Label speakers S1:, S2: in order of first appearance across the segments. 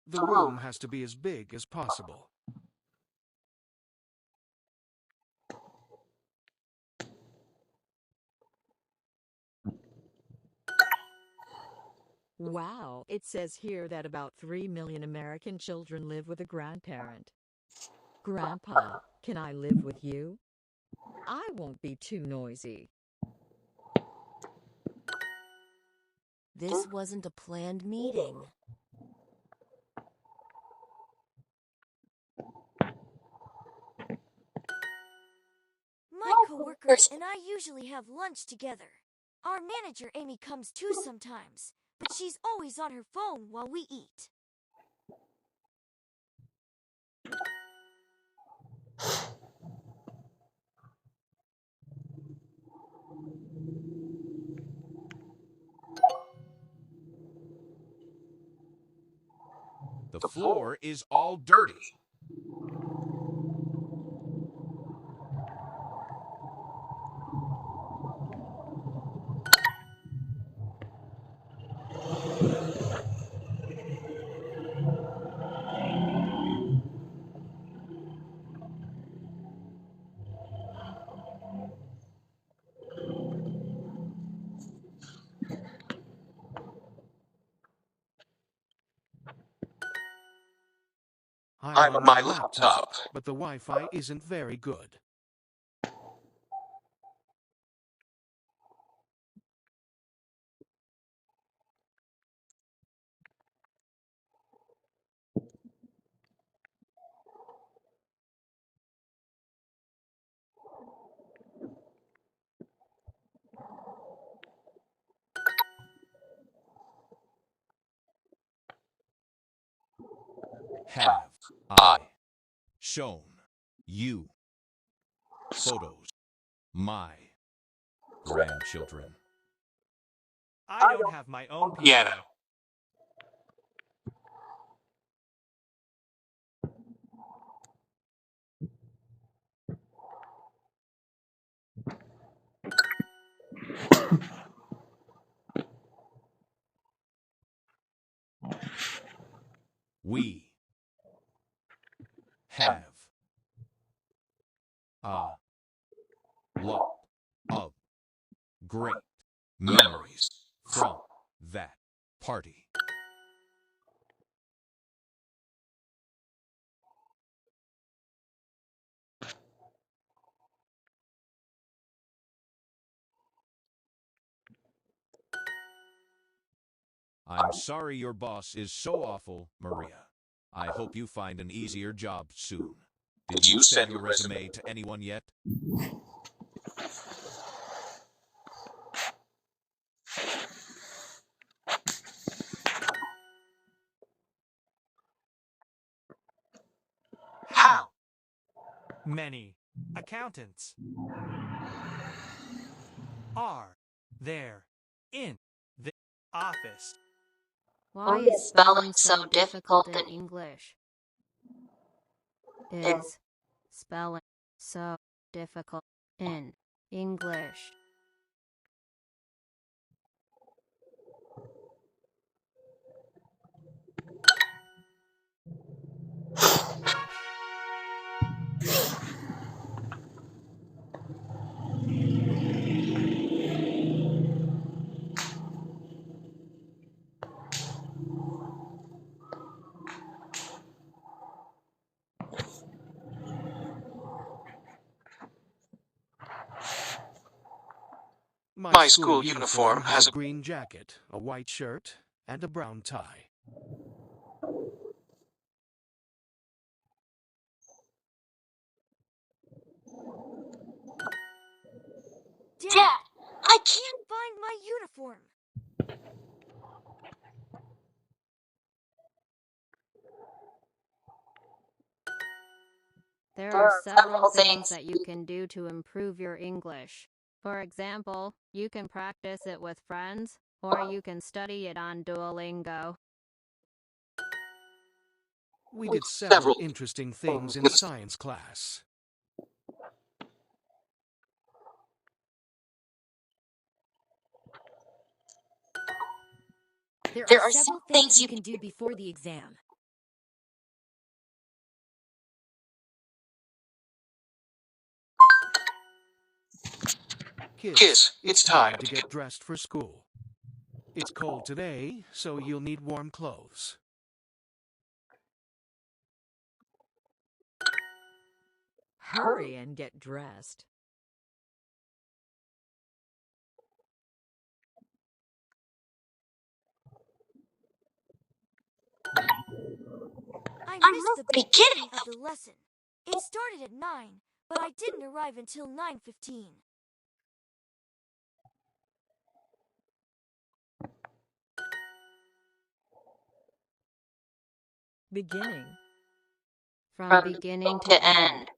S1: The room has to be as big as possible.
S2: Wow, it says here that about 3 million American children live with a grandparent. Grandpa, can I live with you? I won't be too noisy.
S3: This wasn't a planned meeting.
S4: My coworkers and I usually have lunch together. Our manager Amy comes too sometimes, but she's always on her phone while we eat.
S1: The floor is all dirty. I'm on my laptop, but the Wi-Fi isn't very good. Have I shown you photos? My grandchildren.
S5: I don't have my own piano.
S1: We have a lot of great memories from that party. I'm sorry your boss is so awful, Maria. I hope you find an easier job soon. Did you send your resume to anyone yet?
S5: How many accountants are there in the office?
S3: Why is spelling so difficult in English? Is spelling so difficult in English?
S1: My school uniform has a green jacket, a white shirt, and a brown tie.
S4: Dad, I can't find my uniform.
S3: There are several things that you can do to improve your English. For example, you can practice it with friends, or you can study it on Duolingo.
S1: We did several interesting things in science class.
S4: There are several things you can do before the exam.
S1: Kids, it's time to get dressed for school. It's cold today, so you'll need warm clothes.
S2: Hurry and get dressed.
S4: I missed the beginning of the lesson. It started at 9, but I didn't arrive until 9:15.
S2: Beginning.
S3: From beginning to end.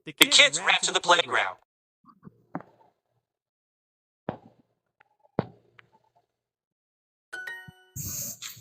S5: The kids ran to the playground.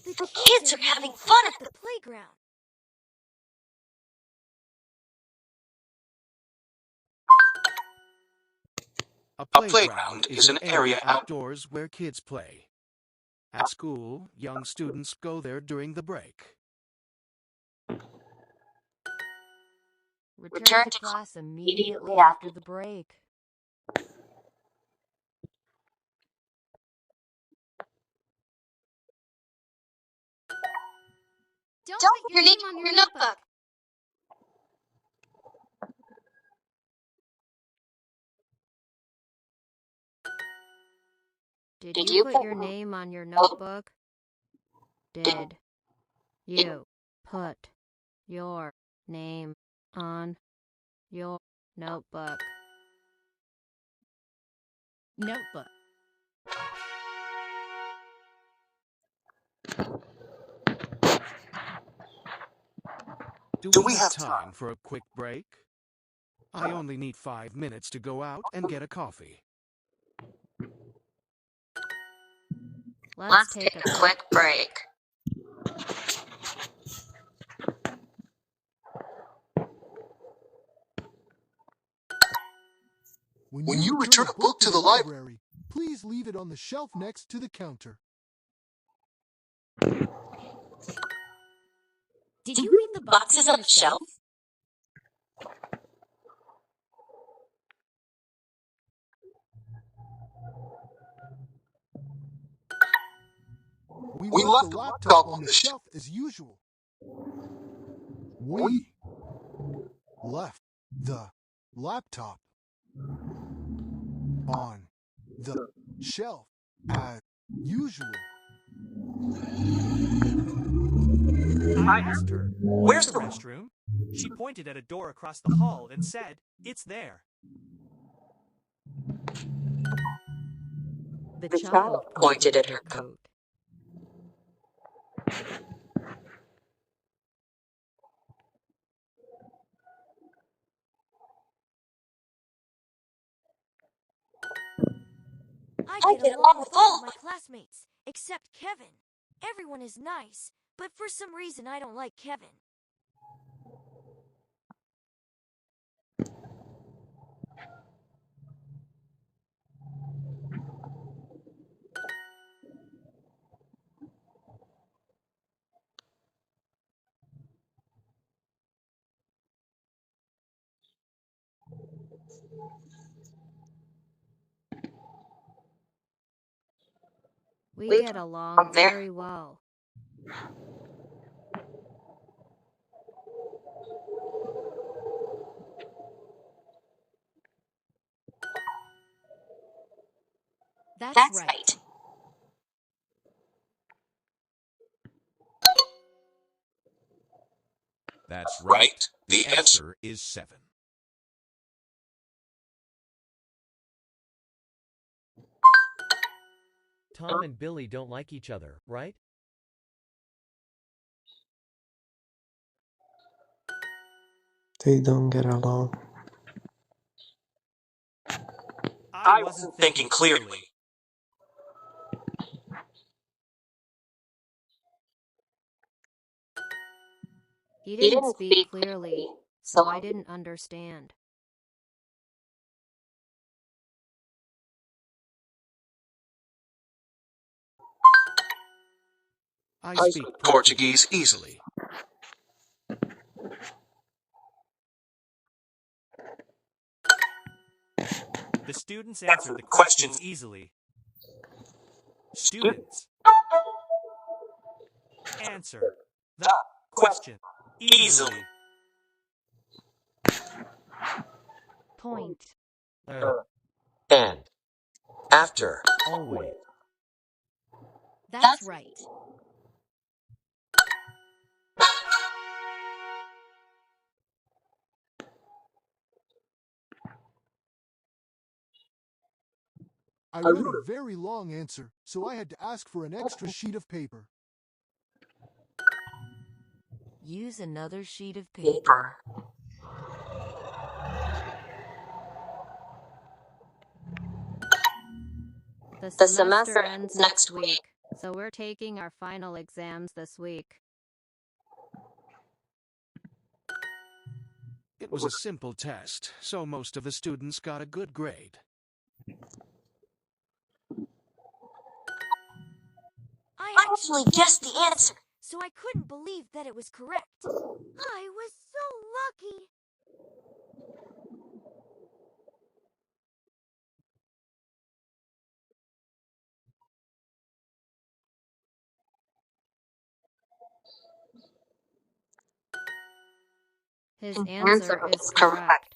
S4: The kids are having fun at the playground.
S1: A playground is an area outdoors where kids play. At school, young students go there during the break.
S2: Return to class immediately after the break.
S3: Don't put your name on your notebook. Did you put your name on your notebook? Did you put your name on your notebook?
S2: Notebook.
S1: Do we have time for a quick break? I only need 5 minutes to go out and get a coffee.
S3: Let's take a quick break.
S6: When you return a book to the library, please leave it on the shelf next to the counter.
S4: Did you leave the boxes on the shelf?
S6: We left the laptop on the shelf as usual. We left the laptop on the shelf as usual.
S5: I asked her, "Where's the restroom?" She pointed at a door across the hall and said, "It's there."
S2: The child pointed at her coat.
S4: I get along with all of my classmates, except Kevin. Everyone is nice, but for some reason I don't like Kevin.
S3: We get along very well.
S4: That's right.
S1: That's right. The answer is 7.
S7: Tom and Billy don't like each other, right?
S8: They don't get along.
S5: I wasn't thinking clearly.
S3: He didn't speak clearly, so I didn't understand.
S1: I speak Portuguese easily.
S5: The students answered the questions easily. Students, answer the question easily.
S3: Point.
S7: And. After. Always.
S4: That's right.
S6: I wrote a very long answer, so I had to ask for an extra sheet of paper.
S4: Use another sheet of paper.
S3: The semester ends next week, so we're taking our final exams this week.
S1: It was a simple test, so most of the students got a good grade.
S4: I actually guessed the answer, so I couldn't believe that it was correct. I was so lucky.
S3: His answer is correct.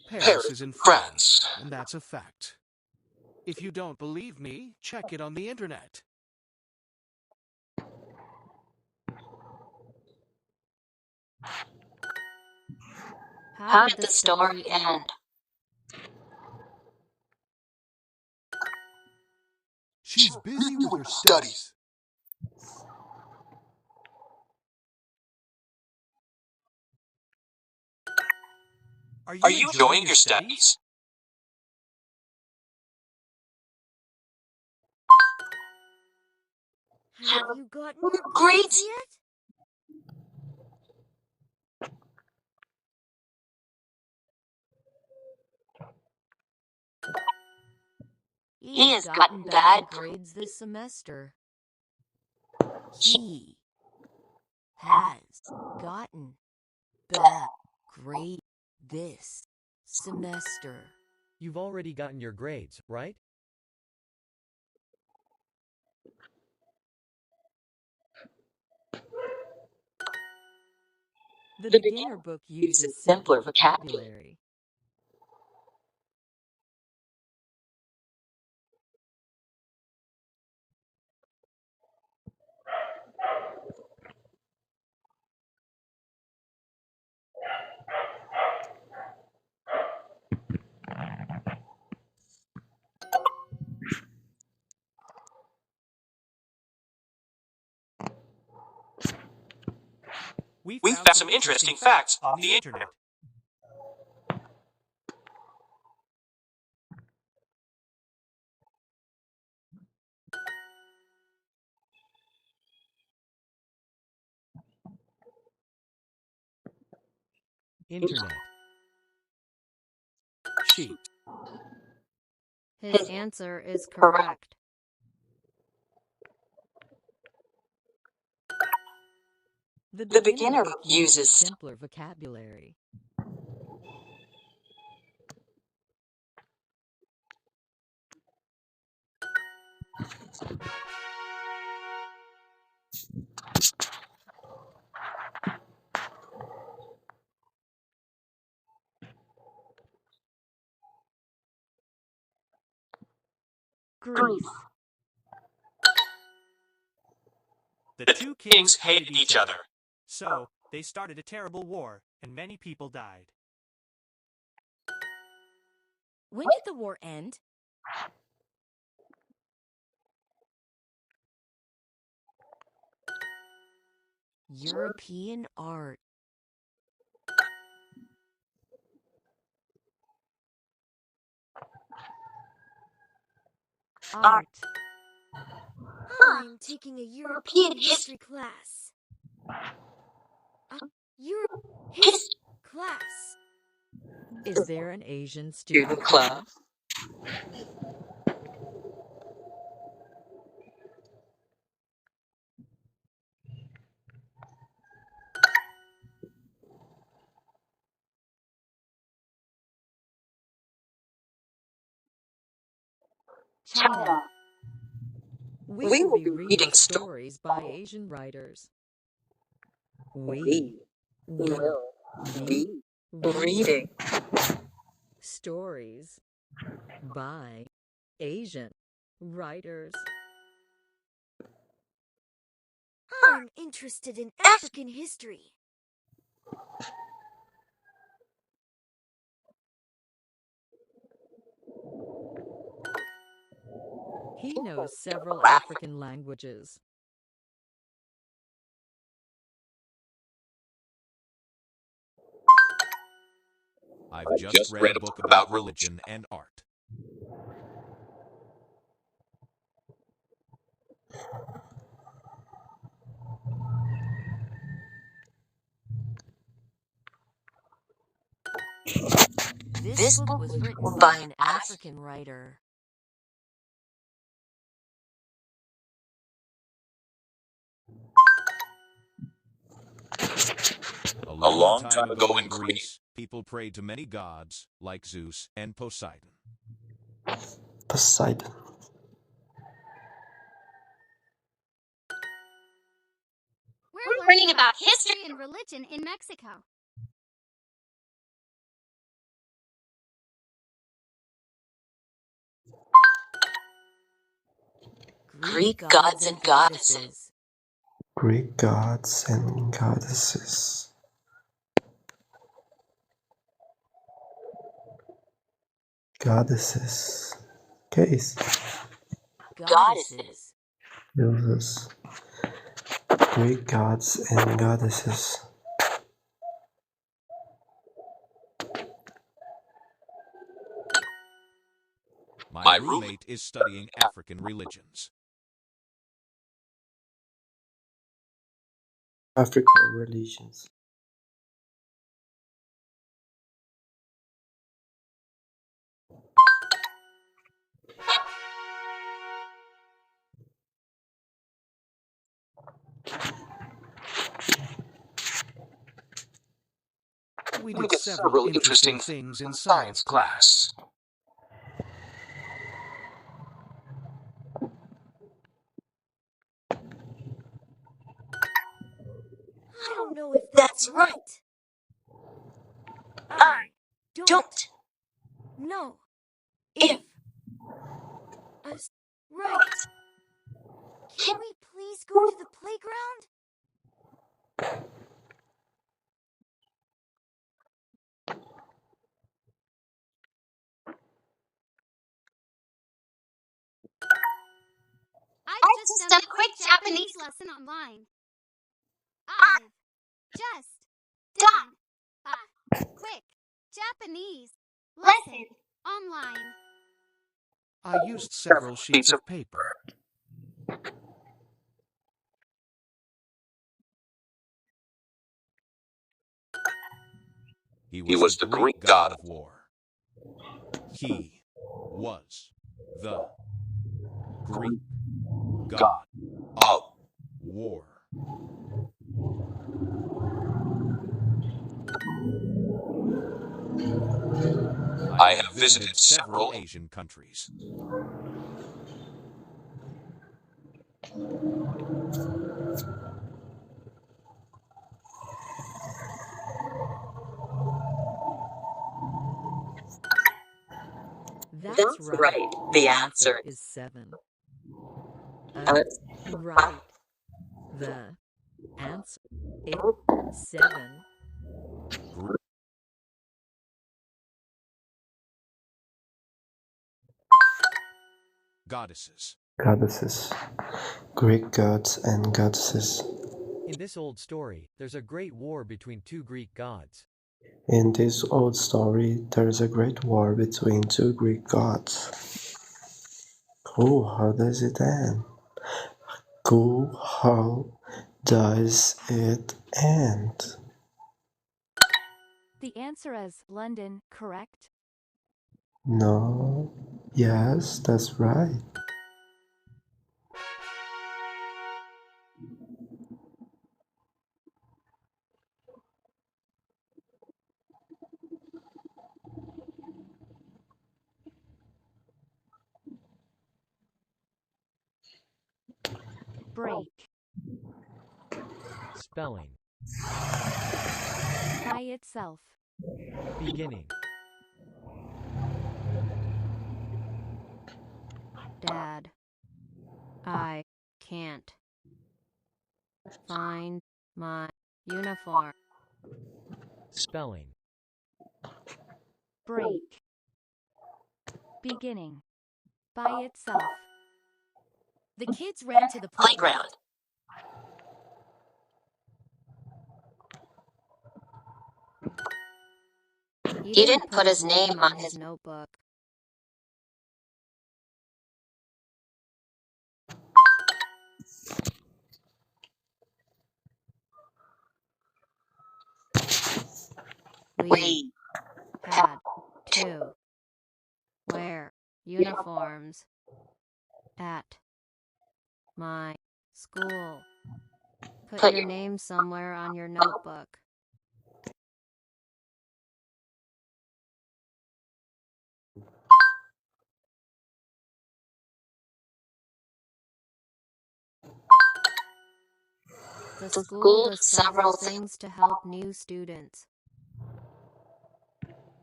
S1: Paris is in France, and that's a fact. If you don't believe me, check it on the internet.
S3: How did the story end?
S6: She's busy with her studies.
S5: Are you enjoying your studies?
S4: Have you gotten your grades yet? He has gotten bad grades this semester. He has gotten bad grades this semester.
S7: You've already gotten your grades, right?
S2: The beginner book uses simpler vocabulary.
S5: We found some interesting facts on the internet.
S7: Internet.
S1: Sheet.
S3: His answer is correct.
S2: The beginner book uses simpler vocabulary.
S4: Grief.
S5: The two kings hated each other, so they started a terrible war, and many people died.
S4: When did the war end? European art.
S3: Art.
S4: I'm taking a European history class. Europe history class.
S2: Is there an Asian student club? We will be reading stories by Asian writers. We will be reading stories by Asian writers.
S4: I'm interested in African history.
S2: He knows several African languages.
S1: I've just read a book about religion and art.
S4: This book was written by an African writer.
S1: A long time ago in Greece, people prayed to many gods like Zeus and Poseidon.
S8: Poseidon.
S3: We're learning about history and religion in Mexico.
S4: Greek gods and goddesses.
S8: Greek gods and goddesses. Goddesses. Case.
S4: Goddesses.
S8: Goddesses. Greek gods and goddesses.
S1: My roommate is studying African religions.
S8: African religions.
S5: We did several interesting things in science class.
S4: I don't know if that's right. I don't know if us right. Can we please go to the playground?
S3: I've just done a quick Japanese lesson online. I've just done a quick Japanese lesson online.
S5: I used several sheets of paper.
S1: He was the Greek god of war. He was the Greek god of war. I have visited several Asian countries.
S2: That's right. The answer is 7. Right. The answer is 7.
S1: Goddesses.
S8: Goddesses. Greek gods and goddesses.
S7: In this old story, there's a great war between two Greek gods.
S8: In this old story, there's a great war between two Greek gods. Cool, how does it end? Cool, how does it end?
S9: The answer is London, correct?
S8: No. Yes, that's right.
S9: break,
S7: Spelling.
S9: by itself,
S7: Beginning.
S3: Dad, I can't find my uniform.
S7: Spelling.
S9: break, beginning, by itself,
S4: The kids ran to the playground.
S3: He didn't put his name on his notebook. We had to wear uniforms at my school. Put your name somewhere on your notebook. The school does several things to help new students.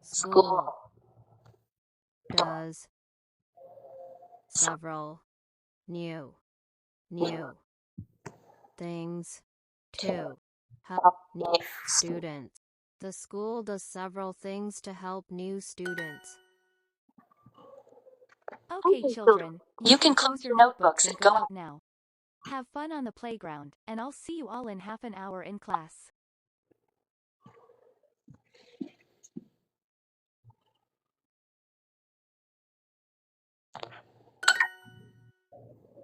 S3: School does several new things to help new students. The school does several things to help new students.
S9: Okay, children, you can close your notebooks and go out now. Have fun on the playground, and I'll see you all in half an hour in class.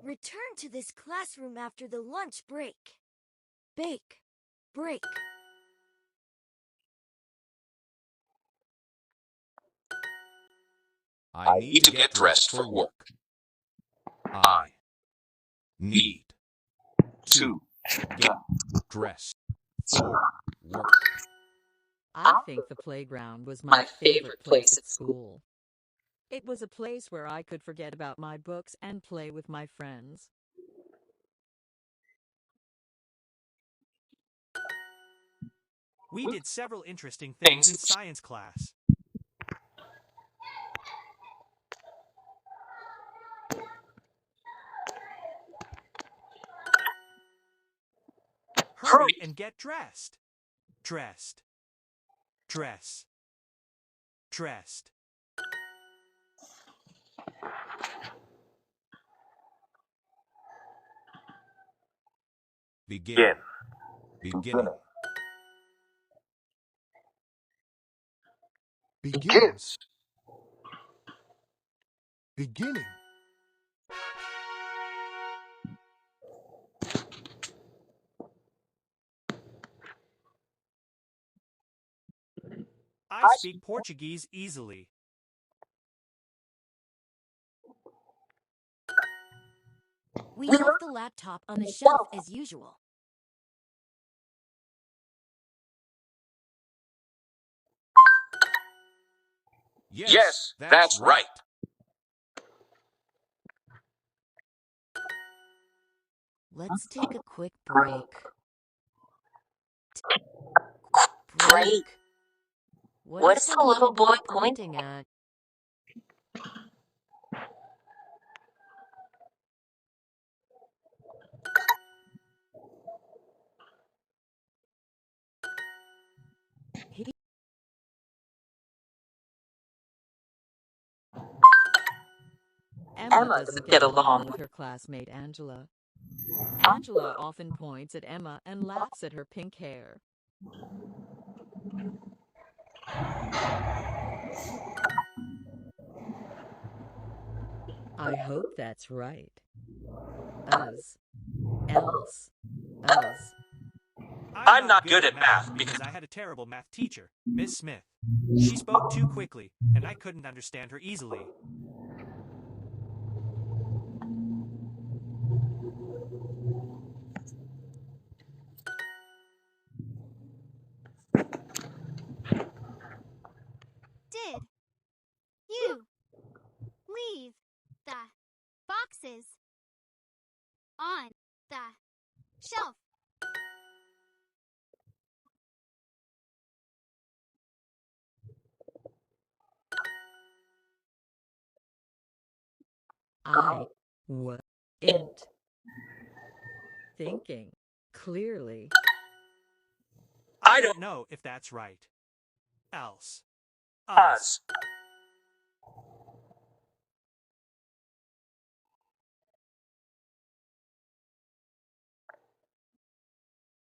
S4: Return to this classroom after the lunch break. Bake. Break.
S1: I need to get dressed for work. I need to get dressed for work.
S2: I think the playground was my favorite place at school. It was a place where I could forget about my books and play with my friends.
S5: We did several interesting things in science class. Hurry and get dressed. Dressed. Dress. Dressed.
S1: Begin. Beginning.
S6: Begins. Beginning.
S5: I speak Portuguese easily.
S4: We left the laptop on the shelf as usual.
S1: Yes, that's right.
S4: Let's take a quick break. Break. What is the little boy pointing at?
S2: Emma doesn't get along with her classmate Angela. Angela often points at Emma and laughs at her pink hair. I hope that's right. Else.
S5: I'm not good at math because I had a terrible math teacher, Miss Smith. She spoke too quickly, and I couldn't understand her easily.
S10: Did you leave the boxes on The shelf.
S2: I wasn't thinking clearly.
S5: I don't know if that's right. Else. Us.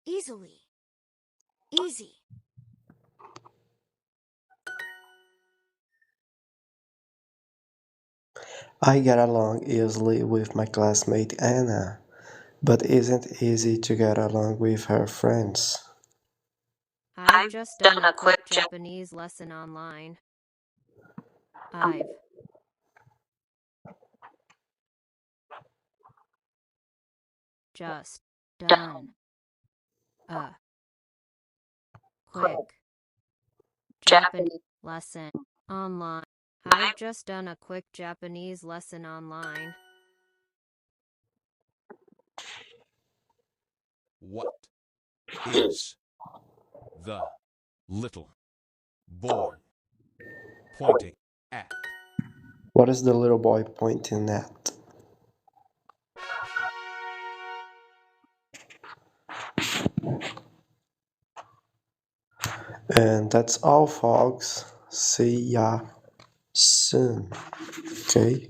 S4: Easily. Easy.
S8: I get along easily with my classmate Anna, but isn't easy to get along with her friends.
S3: I've just done a quick Japanese lesson online. I've just done a quick Japanese lesson online. I've just done a quick Japanese lesson online.
S1: What is the little boy pointing at?
S8: What is the little boy pointing at? And that's all, folks. See ya soon. Okay?